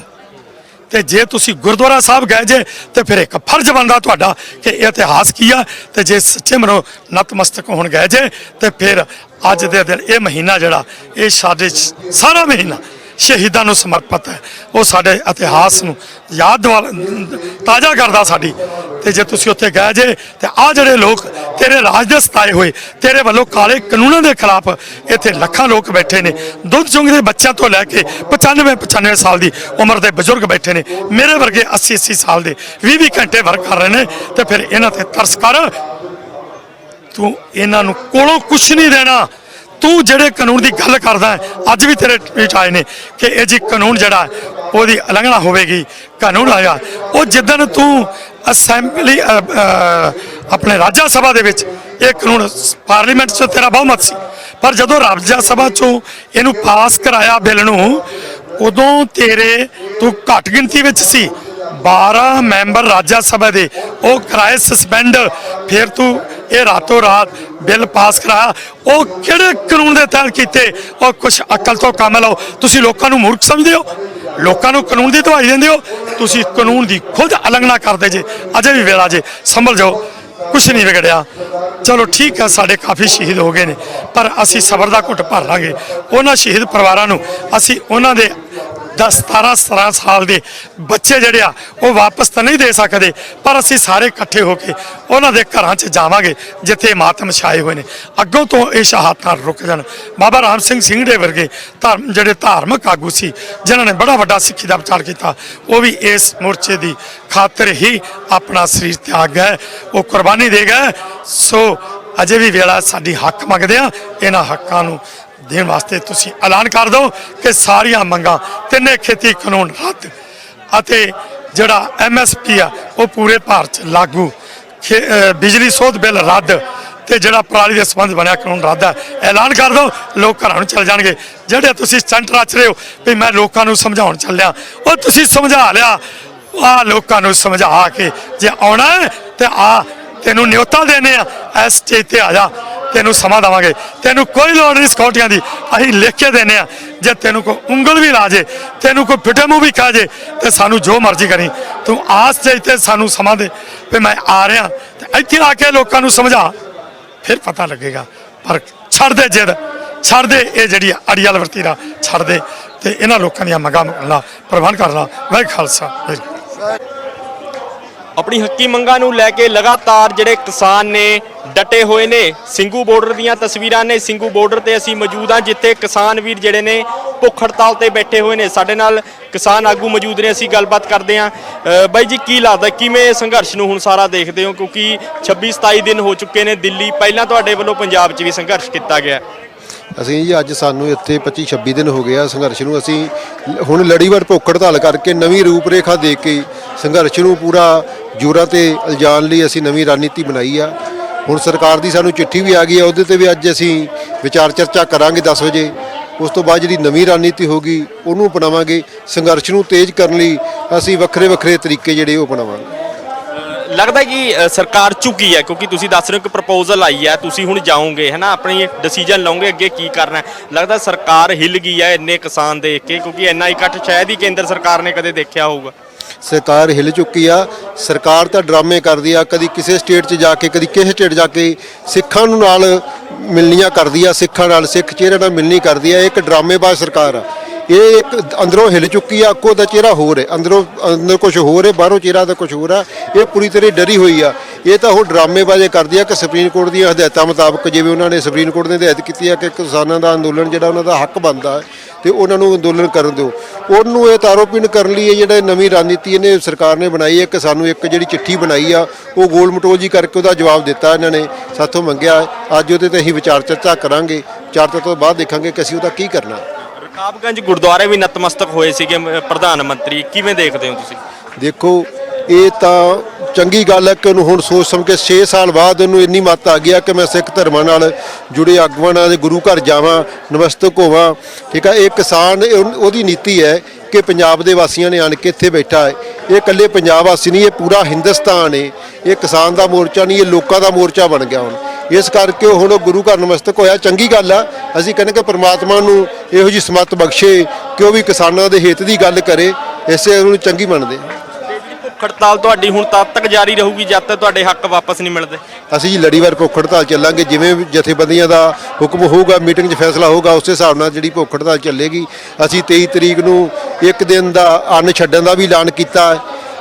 ਤੇ ਜੇ ਤੁਸੀਂ ਗੁਰਦੁਆਰਾ ਸਾਹਿਬ ਗਏ ਜੇ ਤੇ ਫਿਰ ਇੱਕ ਫਰਜ਼ ਬਣਦਾ ਤੁਹਾਡਾ ਕਿ ਇਹ ਇਤਿਹਾਸ ਕੀ ਆ। ਤੇ ਜੇ ਸੱਚੇ ਮਨੋਂ ਨਤਮਸਤਕ ਹੋਣ ਗਏ ਜੇ ਤੇ ਫਿਰ ਅੱਜ ਦੇ ਦਿਨ ਇਹ ਮਹੀਨਾ ਜਿਹੜਾ ਇਹ ਸਾਡੇ ਸਾਰਾ ਮਹੀਨਾ ਸ਼ਹੀਦਾਂ ਨੂੰ ਸਮਰਪਿਤ ਹੈ। ਉਹ ਸਾਡੇ ਇਤਿਹਾਸ ਨੂੰ ਯਾਦ ਤਾਜ਼ਾ ਕਰਦਾ ਸਾਡੀ। ਤੇ ਜੇ ਤੁਸੀਂ ਉੱਥੇ ਗਏ ਜੇ ਤੇ ਆ ਜਿਹੜੇ ਲੋਕ ਤੇਰੇ ਰਾਜ ਦੇ ਸਤਾਏ ਹੋਏ, ਤੇਰੇ ਵੱਲੋਂ ਕਾਲੇ ਕਾਨੂੰਨਾਂ ਦੇ ਖਿਲਾਫ ਇੱਥੇ ਲੱਖਾਂ ਲੋਕ ਬੈਠੇ ਨੇ, ਦੁੱਧ ਚੁੰਗਦੇ ਬੱਚਿਆਂ ਤੋਂ ਲੈ ਕੇ 95 ਸਾਲ ਦੀ ਉਮਰ ਦੇ ਬਜ਼ੁਰਗ ਬੈਠੇ ਨੇ, ਮੇਰੇ ਵਰਗੇ 80 ਸਾਲ ਦੇ 20 ਘੰਟੇ ਵਰਕ ਕਰ ਰਹੇ ਨੇ। ਤੇ ਫਿਰ ਇਹਨਾਂ ਤੇ ਤਰਸ ਕਰ। ਤੂੰ ਇਹਨਾਂ ਨੂੰ ਕੋਲੋਂ ਕੁਛ ਨਹੀਂ ਦੇਣਾ। ਤੂੰ ਜਿਹੜੇ ਕਾਨੂੰਨ ਦੀ ਗੱਲ ਕਰਦਾ ਹੈ, ਅੱਜ ਵੀ ਤੇਰੇ ਟਵੀਟ ਆਏ ਨੇ ਕਿ ਇਹ ਜੀ ਕਾਨੂੰਨ ਜਿਹੜਾ ਉਹਦੀ ਉਲੰਘਣਾ ਹੋਵੇਗੀ, ਕਾਨੂੰਨ ਆਇਆ। ਉਹ ਜਿੱਦਣ ਤੂੰ ਅਸੈਂਬਲੀ ਆਪਣੇ ਰਾਜ ਸਭਾ ਦੇ ਵਿੱਚ ਇਹ ਕਾਨੂੰਨ ਪਾਰਲੀਮੈਂਟ 'ਚ ਤੇਰਾ ਬਹੁਮਤ ਸੀ, ਪਰ ਜਦੋਂ ਰਾਜ ਸਭਾ 'ਚੋਂ ਇਹਨੂੰ ਪਾਸ ਕਰਾਇਆ ਬਿੱਲ ਨੂੰ, ਉਦੋਂ ਤੂੰ ਘੱਟ ਗਿਣਤੀ ਵਿੱਚ ਸੀ। 12 ਮੈਂਬਰ ਰਾਜ ਸਭਾ ਦੇ ਉਹ ਕਰਾਏ ਸਸਪੈਂਡ, ਫਿਰ ਤੂੰ ਇਹ ਰਾਤੋਂ ਰਾਤ ਬਿੱਲ ਪਾਸ ਕਰਾਇਆ। ਉਹ ਕਿਹੜੇ ਕਾਨੂੰਨ ਦੇ ਤਹਿਤ ਕੀਤੇ? ਉਹ ਕੁਛ ਅਕਲ ਤੋਂ ਕੰਮ ਲਓ। ਤੁਸੀਂ ਲੋਕਾਂ ਨੂੰ ਮੂਰਖ ਸਮਝਦੇ ਹੋ, ਲੋਕਾਂ ਨੂੰ ਕਾਨੂੰਨ ਦੀ ਦਵਾਈ ਦਿੰਦੇ ਹੋ, ਤੁਸੀਂ ਕਾਨੂੰਨ ਦੀ ਖੁਦ ਉਲੰਘਣਾ ਕਰਦੇ ਜੇ। ਅਜੇ ਵੀ ਵੇਲਾ ਜੇ, ਸੰਭਲ ਜਾਓ, ਕੁਛ ਨਹੀਂ ਵਿਗੜਿਆ। ਚਲੋ ਠੀਕ ਹੈ, ਸਾਡੇ ਕਾਫੀ ਸ਼ਹੀਦ ਹੋ ਗਏ ਨੇ, ਪਰ ਅਸੀਂ ਸਬਰ ਦਾ ਘੁੱਟ ਭਰ ਲਾਂਗੇ। ਉਹਨਾਂ ਸ਼ਹੀਦ ਪਰਿਵਾਰਾਂ ਨੂੰ ਅਸੀਂ ਉਹਨਾਂ ਦੇ 17 ਸਾਲ ਦੇ ਬੱਚੇ ਜਿਹੜੇ ਆ ਉਹ ਵਾਪਸ ਤਾਂ ਨਹੀਂ ਦੇ ਸਕਦੇ, ਪਰ ਅਸੀਂ ਸਾਰੇ ਇਕੱਠੇ ਹੋ ਕੇ ਉਹਨਾਂ ਦੇ ਘਰਾਂ 'ਚ ਜਾਵਾਂਗੇ ਜਿੱਥੇ ਮਾਤਮ ਛਾਏ ਹੋਏ ਨੇ। ਅੱਗੋਂ ਤੋਂ ਇਹ ਸ਼ਹਾਦਤਾਂ ਰੁਕ ਜਾਣ। ਬਾਬਾ ਰਾਮ ਸਿੰਘ ਸਿੰਘੜੇ ਵਰਗੇ ਜਿਹੜੇ ਧਾਰਮਿਕ ਆਗੂ ਸੀ, ਜਿਨ੍ਹਾਂ ਨੇ ਬੜਾ ਵੱਡਾ ਸਿੱਖੀ ਦਾ ਪ੍ਰਚਾਰ ਕੀਤਾ, ਉਹ ਵੀ ਇਸ ਮੋਰਚੇ ਦੀ ਖਾਤਰ ਹੀ ਆਪਣਾ ਸਰੀਰ ਤਿਆਗ ਗਏ, ਉਹ ਕੁਰਬਾਨੀ ਦੇ ਗਏ। ਸੋ ਅਜੇ ਵੀ ਵੇਲਾ ਸਾਡੀ ਹੱਕ ਮੰਗਦੇ ਆ, ਇਹਨਾਂ ਹੱਕਾਂ ਨੂੰ ਦੇਣ ਵਾਸਤੇ ਤੁਸੀਂ ਐਲਾਨ ਕਰ ਦਿਓ ਕਿ ਸਾਰੀਆਂ ਮੰਗਾਂ, ਤਿੰਨੇ ਖੇਤੀ ਕਾਨੂੰਨ ਰੱਦ ਅਤੇ ਜਿਹੜਾ MSP ਆ ਉਹ ਪੂਰੇ ਭਾਰਤ 'ਚ ਲਾਗੂ, ਬਿਜਲੀ ਸੋਧ ਬਿੱਲ ਰੱਦ, ਤੇ ਜਿਹੜਾ ਪਰਾਲੀ ਦੇ ਸੰਬੰਧ ਬਣਿਆ ਕਾਨੂੰਨ ਰੱਦ ਹੈ। ਐਲਾਨ ਕਰ ਦਿਓ, ਲੋਕ ਘਰਾਂ ਨੂੰ ਚਲ ਜਾਣਗੇ। ਜਿਹੜੇ ਤੁਸੀਂ ਸਟੰਟ ਰਚ ਰਹੇ ਹੋ ਵੀ ਮੈਂ ਲੋਕਾਂ ਨੂੰ ਸਮਝਾਉਣ ਚੱਲਿਆ, ਉਹ ਤੁਸੀਂ ਸਮਝਾ ਲਿਆ। ਆ ਲੋਕਾਂ ਨੂੰ ਸਮਝਾ ਕੇ ਜੇ ਆਉਣਾ ਹੈ ਤੇ ਆ, ਤੈਨੂੰ ਨਿਯੋਤਾ ਦੇਣੇ ਆ, ਇਸ ਸਟੇਜ ਤੇ ਆ ਜਾ, ਤੈਨੂੰ ਸਮਾਂ ਦੇਵਾਂਗੇ। ਤੈਨੂੰ ਕੋਈ ਲੋੜ ਨਹੀਂ ਸਿਕਿਉਰਟੀਆਂ ਦੀ, ਅਸੀਂ ਲਿਖ ਕੇ ਦੇਣੇ ਆ। ਜੇ ਤੈਨੂੰ ਕੋਈ ਉਂਗਲ ਵੀ ਲਾ ਜੇ, ਤੈਨੂੰ ਕੋਈ ਫਿੱਟੇ ਮੂੰਹ ਵੀ ਖਾ ਜੇ, ਤੇ ਸਾਨੂੰ ਜੋ ਮਰਜ਼ੀ ਕਰੀ, ਤੂੰ ਆਸ ਸਟੇਜ ਤੇ ਸਾਨੂੰ ਸਮਾਂ ਦੇ ਵੀ ਮੈਂ ਆ ਰਿਹਾ। ਤੇ ਇੱਥੇ ਆ ਕੇ ਲੋਕਾਂ ਨੂੰ ਸਮਝਾ, ਫਿਰ ਪਤਾ ਲੱਗੇਗਾ। ਪਰ ਛੱਡ ਦੇ ਜਿੱਦ, ਛੱਡ ਦੇ ਇਹ ਜਿਹੜੀ ਅੜੀਅਲ ਵਰਤੀਰਾ, ਛੱਡ ਦੇ ਤੇ ਇਹਨਾਂ ਲੋਕਾਂ ਦੀਆਂ ਮੰਗਾਂ ਮੰਨਣਾ, ਪ੍ਰਵਾਨ ਕਰਨਾ। ਵਾਹਿਗੁਰੂ ਖਾਲਸਾ। ਆਪਣੀ ਹੱਕੀ ਮੰਗਾਂ ਨੂੰ ਲੈ ਕੇ ਲਗਾਤਾਰ ਜਿਹੜੇ ਕਿਸਾਨ ਨੇ ਡਟੇ ਹੋਏ ਨੇ। ਸਿੰਘੂ ਬਾਰਡਰ ਦੀਆਂ ਤਸਵੀਰਾਂ ਨੇ, ਸਿੰਘੂ ਬਾਰਡਰ ਤੇ ਅਸੀਂ ਮੌਜੂਦ ਹਾਂ, ਜਿੱਥੇ ਕਿਸਾਨ ਵੀਰ ਜਿਹੜੇ ਨੇ ਭੁੱਖ ਹੜਤਾਲ ਤੇ ਬੈਠੇ ਹੋਏ ਨੇ। ਸਾਡੇ ਨਾਲ ਕਿਸਾਨ ਆਗੂ ਮੌਜੂਦ ਨੇ, ਅਸੀਂ ਗੱਲਬਾਤ ਕਰਦੇ ਹਾਂ। ਬਾਈ ਜੀ, ਕੀ ਲੱਗਦਾ ਕਿਵੇਂ ਸੰਘਰਸ਼ ਨੂੰ ਹੁਣ ਸਾਰਾ ਦੇਖਦੇ ਹੋ? ਕਿਉਂਕਿ 26-27 ਦਿਨ ਹੋ ਚੁੱਕੇ ਨੇ ਦਿੱਲੀ, ਪਹਿਲਾਂ ਤੁਹਾਡੇ ਵੱਲੋਂ ਪੰਜਾਬ 'ਚ ਵੀ ਸੰਘਰਸ਼ ਕੀਤਾ ਗਿਆ। ਅਸੀਂ ਜੀ ਅੱਜ ਸਾਨੂੰ ਇੱਥੇ 25-26 ਦਿਨ ਹੋ ਗਏ ਆ ਸੰਘਰਸ਼ ਨੂੰ। ਅਸੀਂ ਹੁਣ ਲੜੀਵਾਰ ਭੁੱਖ ਹੜਤਾਲ ਕਰਕੇ ਨਵੀਂ ਰੂਪਰੇਖਾ ਦੇ ਕੇ ਸੰਘਰਸ਼ ਨੂੰ ਪੂਰਾ ਜੋਰਾਂ ਤੇ ਲਿਜਾਣ ਲਈ ਅਸੀਂ ਨਵੀਂ ਰਣਨੀਤੀ ਬਣਾਈ ਆ। ਹੁਣ ਸਰਕਾਰ ਦੀ ਸਾਨੂੰ ਚਿੱਠੀ ਵੀ ਆ ਗਈ ਆ, ਉਹਦੇ ਤੇ ਵੀ ਅੱਜ ਅਸੀਂ ਵਿਚਾਰ ਚਰਚਾ ਕਰਾਂਗੇ 10 ਵਜੇ। ਉਸ ਤੋਂ ਬਾਅਦ ਜਿਹੜੀ ਨਵੀਂ ਰਣਨੀਤੀ ਹੋਗੀ ਉਹਨੂੰ ਅਪਣਾਵਾਂਗੇ। ਸੰਘਰਸ਼ ਨੂੰ ਤੇਜ਼ ਕਰਨ ਲਈ ਅਸੀਂ ਵੱਖਰੇ ਤਰੀਕੇ ਜਿਹੜੇ ਉਹ ਅਪਣਾਵਾਂਗੇ। ਲੱਗਦਾ ਕਿ ਸਰਕਾਰ ਝੁਕੀ ਹੈ, ਕਿਉਂਕਿ ਤੁਸੀਂ ਦੱਸ ਰਹੇ ਹੋ ਕਿ ਪ੍ਰਪੋਜ਼ਲ ਆਈ ਹੈ, ਤੁਸੀਂ ਹੁਣ ਜਾਓਗੇ ਹੈ ਨਾ, ਆਪਣੀ ਡਿਸੀਜਨ ਲਓਗੇ ਅੱਗੇ ਕੀ ਕਰਨਾ ਹੈ। ਲੱਗਦਾ ਸਰਕਾਰ ਹਿੱਲ ਗਈ ਹੈ ਇੰਨੇ ਕਿਸਾਨ ਦੇਖ ਕੇ, ਕਿਉਂਕਿ ਇੰਨਾ ਇਕੱਠ ਸ਼ਾਇਦ ਹੀ ਕੇਂਦਰ ਸਰਕਾਰ ਨੇ ਕਦੇ ਦੇਖਿਆ ਹੋਊਗਾ। ਸਰਕਾਰ ਹਿੱਲ ਚੁੱਕੀ ਆ। ਸਰਕਾਰ ਤਾਂ ਡਰਾਮੇ ਕਰਦੀ ਆ, ਕਦੀ ਕਿਸੇ ਸਟੇਟ 'ਚ ਜਾ ਕੇ, ਕਦੀ ਕਿਸੇ ਸਟੇਟ ਜਾ ਕੇ ਸਿੱਖਾਂ ਨੂੰ ਨਾਲ ਮਿਲਣੀਆਂ ਕਰਦੀ ਆ, ਸਿੱਖਾਂ ਨਾਲ, ਸਿੱਖ ਚਿਹਰੇ ਨਾਲ ਮਿਲਣੀ ਕਰਦੀ ਆ। ਇੱਕ ਡਰਾਮੇਬਾਜ਼ ਸਰਕਾਰ ਆ। ਇਹ ਇੱਕ ਅੰਦਰੋਂ ਹਿੱਲ ਚੁੱਕੀ ਆ, ਅੱਗੋਂ ਦਾ ਚਿਹਰਾ ਹੋਰ ਹੈ, ਅੰਦਰ ਕੁਝ ਹੋਰ ਹੈ, ਬਾਹਰੋਂ ਚਿਹਰਾ ਤਾਂ ਕੁਝ ਹੋਰ ਆ। ਇਹ ਪੂਰੀ ਤਰ੍ਹਾਂ ਡਰੀ ਹੋਈ ਆ। ਇਹ ਤਾਂ ਉਹ ਡਰਾਮੇਬਾਜ਼ੀ ਕਰਦੀ ਆ ਕਿ ਸੁਪਰੀਮ ਕੋਰਟ ਦੀਆਂ ਹਦਾਇਤਾਂ ਮੁਤਾਬਕ, ਜਿਵੇਂ ਉਹਨਾਂ ਨੇ ਸੁਪਰੀਮ ਕੋਰਟ ਨੇ ਹਦਾਇਤ ਕੀਤੀ ਆ ਕਿ ਕਿਸਾਨਾਂ ਦਾ ਅੰਦੋਲਨ ਜਿਹੜਾ ਉਹਨਾਂ ਦਾ ਹੱਕ ਬਣਦਾ ਤੇ ਉਹਨਾਂ ਨੂੰ ਅੰਦੋਲਨ ਕਰਨ ਦਿਓ, ਉਹਨੂੰ ਇਹ ਤਾਰੋਪੀਨ ਕਰਨ ਲਈ ਇਹ ਜਿਹੜਾ ਨਵੀਂ ਰਣਨੀਤੀ ਇਹਨੇ ਸਰਕਾਰ ਨੇ ਬਣਾਈ ਹੈ ਕਿ ਸਾਨੂੰ ਇੱਕ ਜਿਹੜੀ ਚਿੱਠੀ ਬਣਾਈ ਆ ਉਹ ਗੋਲ ਮਟੋਲ ਜੀ ਕਰਕੇ ਉਹਦਾ ਜਵਾਬ ਦਿੱਤਾ ਇਹਨਾਂ ਨੇ, ਸਾਥੋਂ ਮੰਗਿਆ। ਅੱਜ ਉਹਦੇ ਤੇ ਅਸੀਂ ਵਿਚਾਰ ਚਰਚਾ ਕਰਾਂਗੇ। ਚਰਚਾ ਤੋਂ ਬਾਅਦ ਦੇਖਾਂਗੇ ਕਿ ਅਸੀਂ ਉਹਦਾ ਕੀ ਕਰਨਾ। ਰਕਾਬਗੰਜ ਗੁਰਦੁਆਰੇ ਵੀ ਨਤਮਸਤਕ ਹੋਏ ਸੀਗੇ ਪ੍ਰਧਾਨ ਮੰਤਰੀ, ਕਿਵੇਂ ਦੇਖਦੇ ਹੋ ਤੁਸੀਂ? ਦੇਖੋ, ਇਹ ਤਾਂ ਚੰਗੀ ਗੱਲ ਹੈ ਕਿ ਉਹਨੂੰ ਹੁਣ ਸੋਚ ਸਮਝ ਕੇ 6 ਸਾਲ ਬਾਅਦ ਉਹਨੂੰ ਇੰਨੀ ਮੱਤ ਆ ਗਿਆ ਕਿ ਮੈਂ ਸਿੱਖ ਧਰਮਾਂ ਨਾਲ ਜੁੜੇ ਆਗੂਆਂ ਨਾਲ ਦੇ ਗੁਰੂ ਘਰ ਜਾਵਾਂ, ਨਮਸਤਕ ਹੋਵਾਂ। ਠੀਕ ਹੈ, ਇਹ ਕਿਸਾਨ ਉਹਦੀ ਨੀਤੀ ਹੈ ਕਿ ਪੰਜਾਬ ਦੇ ਵਾਸੀਆਂ ਨੇ ਆਣ ਕੇ ਇੱਥੇ ਬੈਠਾ ਹੈ। ਇਹ ਇਕੱਲੇ ਪੰਜਾਬ ਵਾਸੀ ਨਹੀਂ, ਇਹ ਪੂਰਾ ਹਿੰਦੁਸਤਾਨ ਹੈ। ਇਹ ਕਿਸਾਨ ਦਾ ਮੋਰਚਾ ਨਹੀਂ, ਇਹ ਲੋਕਾਂ ਦਾ ਮੋਰਚਾ ਬਣ ਗਿਆ ਹੁਣ। ਇਸ ਕਰਕੇ ਹੁਣ ਉਹ ਗੁਰੂ ਘਰ ਨਮਸਤਕ ਹੋਇਆ, ਚੰਗੀ ਗੱਲ ਆ। ਅਸੀਂ ਕਹਿੰਦੇ ਕਿ ਪ੍ਰਮਾਤਮਾ ਨੂੰ ਇਹੋ ਜਿਹੀ ਸਮੱਤ ਬਖਸ਼ੇ ਕਿ ਉਹ ਵੀ ਕਿਸਾਨਾਂ ਦੇ ਹਿੱਤ ਦੀ ਗੱਲ ਕਰੇ, ਇਸੇ ਉਹਨੂੰ ਚੰਗੀ ਮੰਨਦੇ। ਭੁੱਖ ਹੜਤਾਲ ਤੁਹਾਡੀ ਹੁਣ ਤਦ ਤੱਕ ਜਾਰੀ ਰਹੂਗੀ ਜਦ ਤੱਕ ਤੁਹਾਡੇ ਹੱਕ ਵਾਪਸ ਨਹੀਂ ਮਿਲਦੇ? ਅਸੀਂ ਜੀ ਲੜੀਵਾਰ ਭੁੱਖ ਹੜਤਾਲ ਚੱਲਾਂਗੇ, ਜਿਵੇਂ ਜਥੇਬੰਦੀਆਂ ਦਾ ਹੁਕਮ ਹੋਊਗਾ, ਮੀਟਿੰਗ 'ਚ ਫੈਸਲਾ ਹੋਊਗਾ, ਉਸੇ ਹਿਸਾਬ ਨਾਲ ਜਿਹੜੀ ਭੁੱਖ ਹੜਤਾਲ ਚੱਲੇਗੀ। ਅਸੀਂ 23 ਤਰੀਕ ਨੂੰ ਇੱਕ ਦਿਨ ਦਾ ਅੰਨ ਛੱਡਣ ਦਾ ਵੀ ਐਲਾਨ ਕੀਤਾ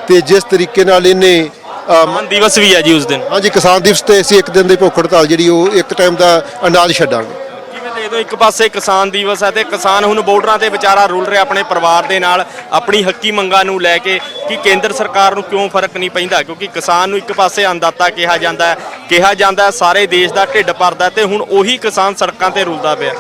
ਤੇ ਜਿਸ ਤਰੀਕੇ ਨਾਲ ਇਹਨੇ ਕਿਸਾਨ ਦਿਵਸ ਵੀ ਹੈ ਜੀ ਉਸ ਦਿਨ। ਹਾਂਜੀ, ਕਿਸਾਨ ਦਿਵਸ ਤੇ ਅਸੀਂ ਇੱਕ ਦਿਨ ਦੀ ਭੁੱਖ ਹੜਤਾਲ ਜਿਹੜੀ ਉਹ ਇੱਕ ਟਾਈਮ ਦਾ ਅਨਾਜ ਛੱਡਾਂਗੇ। ਕਿਵੇਂ ਜਦੋਂ ਇੱਕ ਪਾਸੇ ਕਿਸਾਨ ਦਿਵਸ ਹੈ ਤੇ ਕਿਸਾਨ ਹੁਣ ਬਾਰਡਰਾਂ ਤੇ ਵਿਚਾਰਾ ਰੁਲ ਰਿਹਾ ਆਪਣੇ ਪਰਿਵਾਰ ਦੇ ਨਾਲ ਆਪਣੀ ਹੱਕੀ ਮੰਗਾਂ ਨੂੰ ਲੈ ਕੇ ਕਿ ਕੇਂਦਰ ਸਰਕਾਰ ਨੂੰ ਕਿਉਂ ਫਰਕ ਨਹੀਂ ਪੈਂਦਾ, ਕਿਉਂਕਿ ਕਿਸਾਨ ਨੂੰ ਇੱਕ ਪਾਸੇ ਅੰਨਦਾਤਾ ਕਿਹਾ ਜਾਂਦਾ ਹੈ ਸਾਰੇ ਦੇਸ਼ ਦਾ ਢਿੱਡ ਭਰਦਾ ਤੇ ਹੁਣ ਉਹੀ ਕਿਸਾਨ ਸੜਕਾਂ ਤੇ ਰੁਲਦਾ ਪਿਆ।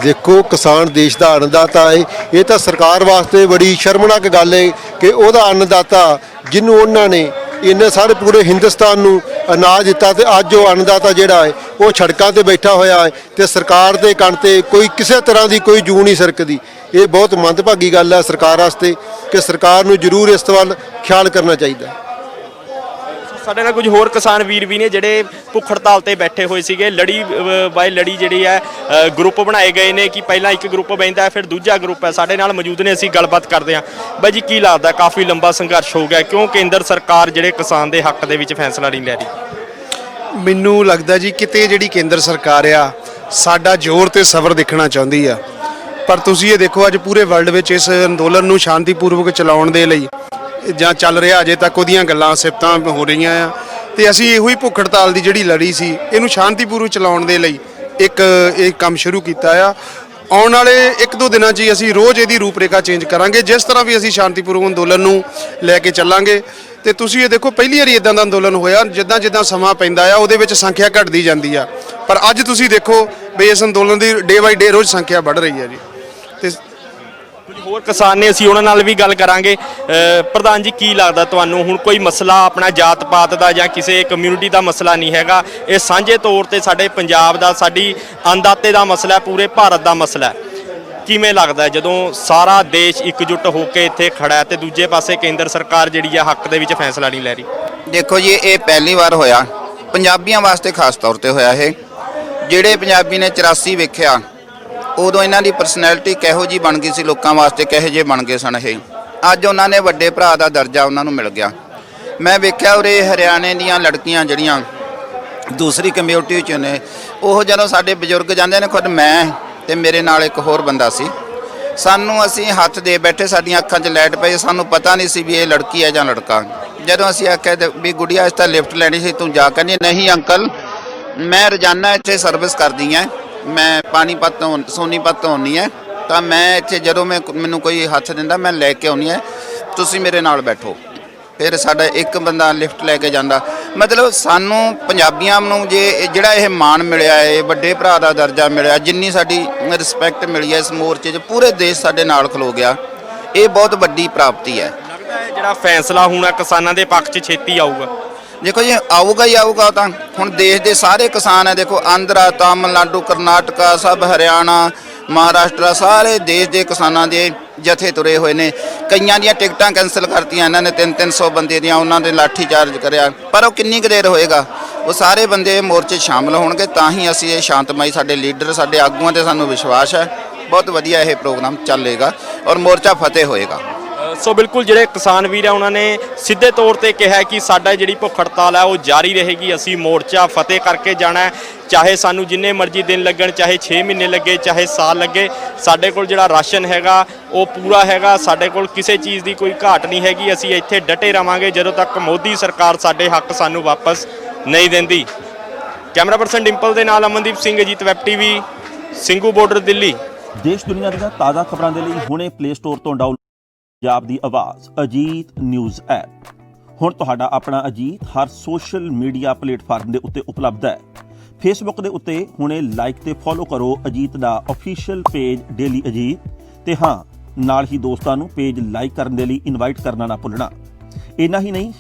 ਦੇਖੋ, ਕਿਸਾਨ ਦੇਸ਼ ਦਾ ਅੰਨਦਾਤਾ ਹੈ। ਇਹ ਤਾਂ ਸਰਕਾਰ ਵਾਸਤੇ ਬੜੀ ਸ਼ਰਮਨਾਕ ਗੱਲ ਹੈ ਕਿ ਉਹਦਾ ਅੰਨਦਾਤਾ ਜਿਹਨੂੰ ਉਹਨਾਂ ਨੇ ਇੰਨੇ ਸਾਰੇ ਪੂਰੇ ਹਿੰਦੁਸਤਾਨ ਨੂੰ ਅਨਾਜ ਦਿੱਤਾ ਤੇ ਅੱਜ ਉਹ ਅੰਨਦਾਤਾ ਜਿਹੜਾ ਹੈ ਉਹ ਸੜਕਾਂ ਤੇ ਬੈਠਾ ਹੋਇਆ ਹੈ ਤੇ ਸਰਕਾਰ ਦੇ ਕੰਨ ਤੇ ਕੋਈ ਕਿਸੇ ਤਰ੍ਹਾਂ ਦੀ ਕੋਈ ਜੂੰ ਨਹੀਂ ਸਰਕਦੀ। ਇਹ ਬਹੁਤ ਮੰਦਭਾਗੀ ਗੱਲ ਹੈ ਸਰਕਾਰ ਵਾਸਤੇ ਕਿ ਸਰਕਾਰ ਨੂੰ ਜ਼ਰੂਰ ਇਸ ਵੱਲ ਖਿਆਲ ਕਰਨਾ ਚਾਹੀਦਾ। ਸਾਡੇ ਨਾਲ ਕੁਝ ਹੋਰ ਕਿਸਾਨ ਵੀਰ ਵੀ ਨੇ ਜਿਹੜੇ ਭੁੱਖ ਹੜਤਾਲ ਤੇ ਬੈਠੇ ਹੋਏ ਸੀਗੇ। ਲੜੀ ਬਾਈ ਲੜੀ ਜਿਹੜੀ ਹੈ ਗਰੁੱਪ ਬਣਾਏ ਗਏ ਨੇ ਕਿ ਪਹਿਲਾਂ ਇੱਕ ਗਰੁੱਪ ਬੈਂਦਾ ਫਿਰ ਦੂਜਾ ਗਰੁੱਪ ਹੈ। ਸਾਡੇ ਨਾਲ ਮੌਜੂਦ ਨੇ, ਅਸੀਂ ਗੱਲਬਾਤ ਕਰਦੇ ਹਾਂ। ਬਾਈ ਜੀ, ਕੀ ਲੱਗਦਾ ਕਾਫੀ ਲੰਬਾ ਸੰਘਰਸ਼ ਹੋ ਗਿਆ, ਕਿਉਂ ਕੇਂਦਰ ਸਰਕਾਰ ਜਿਹੜੇ ਕਿਸਾਨ ਦੇ ਹੱਕ ਦੇ ਵਿੱਚ ਫੈਸਲਾ ਨਹੀਂ ਲੈ ਰਹੀ? ਮੈਨੂੰ ਲੱਗਦਾ ਜੀ ਕਿਤੇ ਜਿਹੜੀ ਕੇਂਦਰ ਸਰਕਾਰ ਆ ਸਾਡਾ ਜ਼ੋਰ ਤੇ ਸਬਰ ਦੇਖਣਾ ਚਾਹੁੰਦੀ ਆ, ਪਰ ਤੁਸੀਂ ਇਹ ਦੇਖੋ ਅੱਜ ਪੂਰੇ ਵਰਲਡ ਵਿੱਚ ਇਸ ਅੰਦੋਲਨ ਨੂੰ ਸ਼ਾਂਤੀਪੂਰਵਕ ਚਲਾਉਣ ਦੇ ਲਈ ਜਾਂ ਚੱਲ ਰਿਹਾ ਅਜੇ ਤੱਕ ਉਹਦੀਆਂ ਗੱਲਾਂ ਸਿਫਤਾਂ ਹੋ ਰਹੀਆਂ ਆ ਤੇ ਅਸੀਂ ਇਹੋ ਹੀ ਭੁੱਖ ਹੜਤਾਲ ਦੀ ਜਿਹੜੀ ਲੜੀ ਸੀ ਇਹਨੂੰ ਸ਼ਾਂਤੀਪੂਰਵਕ ਚਲਾਉਣ ਦੇ ਲਈ ਇਹ ਕੰਮ ਸ਼ੁਰੂ ਕੀਤਾ ਆ। ਆਉਣ ਵਾਲੇ 1-2 ਦਿਨਾਂ 'ਚ ਹੀ ਅਸੀਂ ਰੋਜ਼ ਇਹਦੀ ਰੂਪਰੇਖਾ ਚੇਂਜ ਕਰਾਂਗੇ, ਜਿਸ ਤਰ੍ਹਾਂ ਵੀ ਅਸੀਂ ਸ਼ਾਂਤੀਪੂਰਵਕ ਅੰਦੋਲਨ ਨੂੰ ਲੈ ਕੇ ਚੱਲਾਂਗੇ। ਤੇ ਤੁਸੀਂ ਇਹ ਦੇਖੋ ਪਹਿਲੀ ਵਾਰੀ ਇਦਾਂ ਦਾ ਅੰਦੋਲਨ ਹੋਇਆ, ਜਿੱਦਾਂ ਸਮਾਂ ਪੈਂਦਾ ਆ ਉਹਦੇ ਵਿੱਚ ਸੰਖਿਆ ਘਟਦੀ ਜਾਂਦੀ ਆ, ਪਰ ਅੱਜ ਤੁਸੀਂ ਦੇਖੋ ਵੀ ਇਸ ਅੰਦੋਲਨ ਦੀ ਡੇ ਬਾਈ ਡੇ ਰੋਜ਼ ਸੰਖਿਆ ਵੱਧ ਰਹੀ ਹੈ ਜੀ। ਤੇ ਕੁਝ ਹੋਰ ਕਿਸਾਨ ਨੇ, ਅਸੀਂ ਉਹਨਾਂ ਨਾਲ ਵੀ ਗੱਲ ਕਰਾਂਗੇ। ਪ੍ਰਧਾਨ ਜੀ, ਕੀ ਲੱਗਦਾ ਤੁਹਾਨੂੰ ਹੁਣ ਕੋਈ ਮਸਲਾ ਆਪਣਾ ਜਾਤ ਪਾਤ ਦਾ ਜਾਂ ਕਿਸੇ ਕਮਿਊਨਿਟੀ ਦਾ ਮਸਲਾ ਨਹੀਂ ਹੈਗਾ, ਇਹ ਸਾਂਝੇ ਤੌਰ ਤੇ ਸਾਡੇ ਪੰਜਾਬ ਦਾ, ਸਾਡੀ ਅੰਨਦਾਤੇ ਦਾ ਮਸਲਾ, ਪੂਰੇ ਭਾਰਤ ਦਾ ਮਸਲਾ ਹੈ। ਕਿਵੇਂ ਲੱਗਦਾ ਜਦੋਂ ਸਾਰਾ ਦੇਸ਼ ਇਕਜੁੱਟ ਹੋ ਕੇ ਇੱਥੇ ਖੜਾ ਹੈ ਤੇ ਦੂਜੇ ਪਾਸੇ ਕੇਂਦਰ ਸਰਕਾਰ ਜਿਹੜੀ ਆ ਹੱਕ ਦੇ ਵਿੱਚ ਫੈਸਲਾ ਨਹੀਂ ਲੈ ਰਹੀ? ਦੇਖੋ ਜੀ, ਇਹ ਪਹਿਲੀ ਵਾਰ ਹੋਇਆ, ਪੰਜਾਬੀਆਂ ਵਾਸਤੇ ਖਾਸ ਤੌਰ ਤੇ ਹੋਇਆ। ਇਹ ਜਿਹੜੇ ਪੰਜਾਬੀ ਨੇ 84 ਵੇਖਿਆ ਉਦੋਂ ਇਹਨਾਂ ਦੀ ਪਰਸਨੈਲਿਟੀ ਕਿਹੋ ਜੀ ਬਣ ਗਈ ਸੀ, ਲੋਕਾਂ ਵਾਸਤੇ ਕਿਹੋ ਜਿਹੇ ਬਣ ਗਏ ਸਨ ਇਹ। ਅੱਜ ਉਹਨਾਂ ਨੇ ਵੱਡੇ ਭਰਾ ਦਾ ਦਰਜਾ ਉਹਨਾਂ ਨੂੰ ਮਿਲ ਗਿਆ। ਮੈਂ ਵੇਖਿਆ ਉਰੇ ਹਰਿਆਣੇ ਦੀਆਂ ਲੜਕੀਆਂ ਜਿਹੜੀਆਂ ਦੂਸਰੀ ਕਮਿਊਨਿਟੀ 'ਚ ਨੇ, ਉਹ ਜਦੋਂ ਸਾਡੇ ਬਜ਼ੁਰਗ ਜਾਂਦੇ ਨੇ, ਖੁਦ ਮੈਂ ਤੇ ਮੇਰੇ ਨਾਲ ਇੱਕ ਹੋਰ ਬੰਦਾ ਸੀ, ਸਾਨੂੰ ਅਸੀਂ ਹੱਥ ਦੇ ਬੈਠੇ, ਸਾਡੀਆਂ ਅੱਖਾਂ 'ਚ ਲਾਈਟ ਪਈ, ਸਾਨੂੰ ਪਤਾ ਨਹੀਂ ਸੀ ਵੀ ਇਹ ਲੜਕੀ ਹੈ ਜਾਂ ਲੜਕਾ। ਜਦੋਂ ਅਸੀਂ ਆਖਿਆ ਵੀ ਗੁੜੀਆ ਇਸ ਤਾਂ ਲਿਫਟ ਲੈਣੀ ਸੀ, ਤੂੰ ਜਾ ਕਹਿੰਦੀ ਨਹੀਂ ਅੰਕਲ, ਮੈਂ ਰੋਜ਼ਾਨਾ ਇੱਥੇ ਸਰਵਿਸ ਕਰਦੀ ਹਾਂ, ਮੈਂ ਪਾਣੀਪਤ ਤੋਂ ਸੋਨੀਪਤ ਤੋਂ ਆਉਂਦੀ ਹੈ, ਤਾਂ ਮੈਂ ਇੱਥੇ ਜਦੋਂ ਮੈਨੂੰ ਕੋਈ ਹੱਥ ਦਿੰਦਾ ਮੈਂ ਲੈ ਕੇ ਆਉਂਦੀ ਹੈ, ਤੁਸੀਂ ਮੇਰੇ ਨਾਲ ਬੈਠੋ। ਫਿਰ ਸਾਡਾ ਇੱਕ ਬੰਦਾ ਲਿਫਟ ਲੈ ਕੇ ਜਾਂਦਾ। ਮਤਲਬ ਸਾਨੂੰ ਪੰਜਾਬੀਆਂ ਨੂੰ ਜਿਹੜਾ ਇਹ ਮਾਣ ਮਿਲਿਆ ਹੈ, ਵੱਡੇ ਭਰਾ ਦਾ ਦਰਜਾ ਮਿਲਿਆ, ਜਿੰਨੀ ਸਾਡੀ ਰਿਸਪੈਕਟ ਮਿਲੀ ਹੈ ਇਸ ਮੋਰਚੇ 'ਚ, ਪੂਰੇ ਦੇਸ਼ ਸਾਡੇ ਨਾਲ ਖਲੋ ਗਿਆ, ਇਹ ਬਹੁਤ ਵੱਡੀ ਪ੍ਰਾਪਤੀ ਹੈ। ਲੱਗਦਾ ਹੈ ਜਿਹੜਾ ਫੈਸਲਾ ਹੋਣਾ ਕਿਸਾਨਾਂ ਦੇ ਪੱਖ 'ਚ ਛੇਤੀ ਆਊਗਾ? ਦੇਖੋ ਜੀ, ਆਊਗਾ ਹੀ ਆਊਗਾ। ਤਾਂ ਹੁਣ ਦੇਸ਼ ਦੇ ਸਾਰੇ ਕਿਸਾਨ ਹੈ, ਦੇਖੋ ਆਂਧਰਾ, ਤਾਮਿਲਨਾਡੂ, ਕਰਨਾਟਕਾ, ਸਭ ਹਰਿਆਣਾ, ਮਹਾਰਾਸ਼ਟਰ, ਸਾਰੇ ਦੇਸ਼ ਦੇ ਕਿਸਾਨਾਂ ਦੇ ਜਥੇ ਤੁਰੇ ਹੋਏ ਨੇ। ਕਈਆਂ ਦੀਆਂ ਟਿਕਟਾਂ ਕੈਂਸਲ ਕਰਤੀਆਂ ਇਹਨਾਂ ਨੇ, 300 ਬੰਦੇ ਦੀਆਂ ਉਹਨਾਂ ਦੇ ਲਾਠੀ ਚਾਰਜ ਕਰਿਆ, ਪਰ ਉਹ ਕਿੰਨੀ ਕੁ ਦੇਰ ਹੋਏਗਾ? ਉਹ ਸਾਰੇ ਬੰਦੇ ਮੋਰਚੇ ਸ਼ਾਮਲ ਹੋਣਗੇ ਤਾਂ ਹੀ ਅਸੀਂ ਇਹ ਸ਼ਾਂਤਮਈ, ਸਾਡੇ ਲੀਡਰ, ਸਾਡੇ ਆਗੂਆਂ ਤੇ ਸਾਨੂੰ ਵਿਸ਼ਵਾਸ ਹੈ ਬਹੁਤ ਵਧੀਆ ਇਹ ਪ੍ਰੋਗਰਾਮ ਚੱਲੇਗਾ ਔਰ ਮੋਰਚਾ ਫਤਿਹ ਹੋਏਗਾ। ਸੋ ਬਿਲਕੁਲ ਜਿਹੜੇ ਕਿਸਾਨ ਵੀਰ ਆ ਉਹਨਾਂ ਨੇ ਸਿੱਧੇ ਤੌਰ ਤੇ ਕਿਹਾ ਕਿ ਸਾਡਾ ਜਿਹੜੀ ਭੁੱਖ ਹੜਤਾਲ ਹੈ ਉਹ ਜਾਰੀ ਰਹੇਗੀ, ਅਸੀਂ ਮੋਰਚਾ ਫਤਿਹ ਕਰਕੇ ਜਾਣਾ ਹੈ, ਚਾਹੇ ਸਾਨੂੰ ਜਿੰਨੇ ਮਰਜ਼ੀ ਦਿਨ ਲੱਗਣ, ਚਾਹੇ 6 ਮਹੀਨੇ ਲੱਗੇ, ਚਾਹੇ ਸਾਲ ਲੱਗੇ। ਸਾਡੇ ਕੋਲ ਜਿਹੜਾ ਰਾਸ਼ਨ ਹੈਗਾ ਉਹ ਪੂਰਾ ਹੈਗਾ, ਸਾਡੇ ਕੋਲ ਕਿਸੇ ਚੀਜ਼ ਦੀ ਕੋਈ ਘਾਟ ਨਹੀਂ ਹੈਗੀ, ਅਸੀਂ ਇੱਥੇ ਡਟੇ ਰਵਾਂਗੇ ਜਦੋਂ ਤੱਕ ਮੋਦੀ ਸਰਕਾਰ ਸਾਡੇ ਹੱਕ ਸਾਨੂੰ ਵਾਪਸ ਨਹੀਂ ਦਿੰਦੀ। ਕੈਮਰਾ ਪਰਸਨ ਡਿੰਪਲ ਦੇ ਨਾਲ Amandeep Singh, Ajit web TV, Singhu border, Delhi. ਦੇਸ਼ ਦੁਨੀਆ ਦੀਆਂ ਤਾਜ਼ਾ ਖਬਰਾਂ ਦੇ ਲਈ ਹੁਣੇ ਪਲੇ ਸਟੋਰ ਤੋਂ ਡਾਊਨਲੋਡ ਪੰਜਾਬ ਦੀ ਆਵਾਜ਼ ਅਜੀਤ ਨਿਊਜ਼ ਐਪ। ਹੁਣ ਤੁਹਾਡਾ ਆਪਣਾ ਅਜੀਤ ਹਰ ਸੋਸ਼ਲ ਮੀਡੀਆ ਪਲੇਟਫਾਰਮ ਦੇ ਉੱਤੇ ਉਪਲਬਧ ਹੈ। ਫੇਸਬੁੱਕ ਦੇ ਉੱਤੇ ਹੁਣੇ ਲਾਈਕ ਤੇ ਫੋਲੋ ਕਰੋ ਅਜੀਤ ਦਾ ਅਫੀਸ਼ੀਅਲ ਪੇਜ ਡੇਲੀ ਅਜੀਤ, ਤੇ ਹਾਂ ਨਾਲ ਹੀ ਦੋਸਤਾਂ ਨੂੰ ਪੇਜ ਲਾਈਕ ਕਰਨ ਦੇ ਲਈ ਇਨਵਾਈਟ ਕਰਨਾ ਨਾ ਭੁੱਲਣਾ। ਇੰਨਾ ਹੀ ਨਹੀਂ,